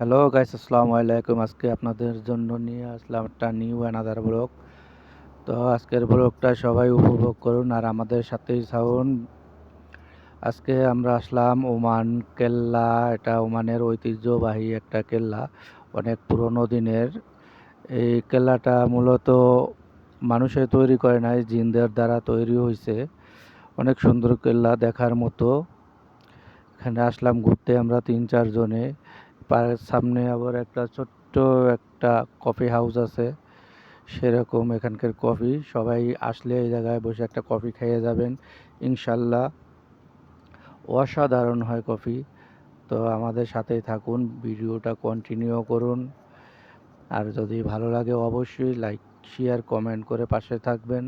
Hello guys, আসসালামু আলাইকুম। আজকে আপনাদের জন্য নিয়ে আসলাম একটা নিউ অ্যানাদার ব্লগ। তো আজকের ব্লগটা সবাই উপভোগ করুন আর আমাদের সাথেই থাকুন। আজকে আমরা আসলাম ওমান কেল্লা। এটা ওমানের ঐতিহ্যবাহী একটা কেল্লা, অনেক পুরনো দিনের। এই কেল্লাটা মূলত মানুষে তৈরি করে নাই, জিনদের দ্বারা তৈরি হয়েছে। অনেক সুন্দর কেল্লা, দেখার মতো। এখানে আসলাম ঘুরতে আমরা 3-4 জনে। সামনে আবার একটা ছোট্ট একটা কফি হাউস আছে, সেরকম এখানকার কফি। সবাই আসলে এই জায়গায় বসে একটা কফি খেয়ে যাবেন ইনশাল্লাহ। অসাধারণ হয় কফি। তো আমাদের সাথেই থাকুন, ভিডিওটা কন্টিনিউ করুন। আর যদি ভালো লাগে অবশ্যই লাইক, শেয়ার, কমেন্ট করে পাশে থাকবেন।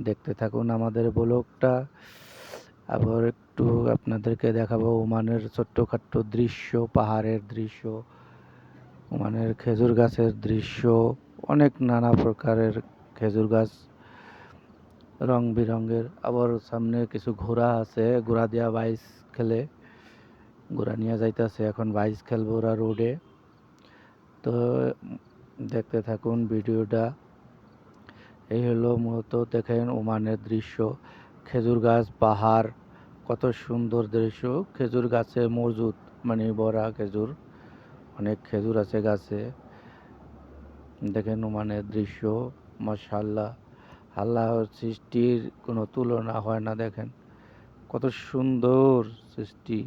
দেখতে থাকুন আমাদের ব্লগটা। আবার একটু আপনাদেরকে দেখাবো ওমানের ছোট্টখাট্ট দৃশ্য, পাহাড়ের দৃশ্য, ওমানের খেজুর গাছের দৃশ্য। অনেক নানা প্রকারের খেজুর গাছ, রং বেরঙের। আবার সামনে কিছু ঘোড়া আছে, ঘোড়া দিয়া বাইস খেলে। ঘোড়া নিয়ে যাইতেছে, এখন বাইস খেলবো ওরা রোডে। তো দেখতে থাকুন ভিডিওটা। এই হলো মূলত, দেখেন ওমানের দৃশ্য, খেজুর গাছ, পাহাড়, কত সুন্দর দৃশ্য। খেজুর গাছে মজুদ, মানে বড়া খেজুর, অনেক খেজুর আছে গাছে। দেখেন ওমানের দৃশ্য, মাশাআল্লাহ। আল্লাহর সৃষ্টির কোনো তুলনা হয় না। দেখেন কত সুন্দর সৃষ্টি।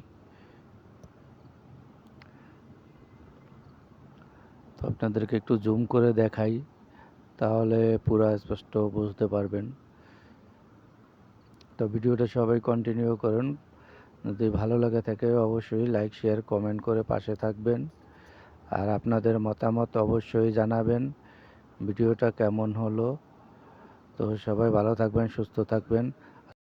তো আপনাদেরকে একটু জুম করে দেখাই, তাহলে পুরো স্পষ্ট বুঝতে পারবেন। তো ভিডিওটা সবাই কন্টিনিউ করুন। যদি ভালো লাগে থাকে অবশ্যই লাইক, শেয়ার, কমেন্ট করে পাশে থাকবেন। আর আপনাদের মতামত অবশ্যই জানাবেন ভিডিওটা কেমন হলো। তো সবাই ভালো থাকবেন, সুস্থ থাকবেন।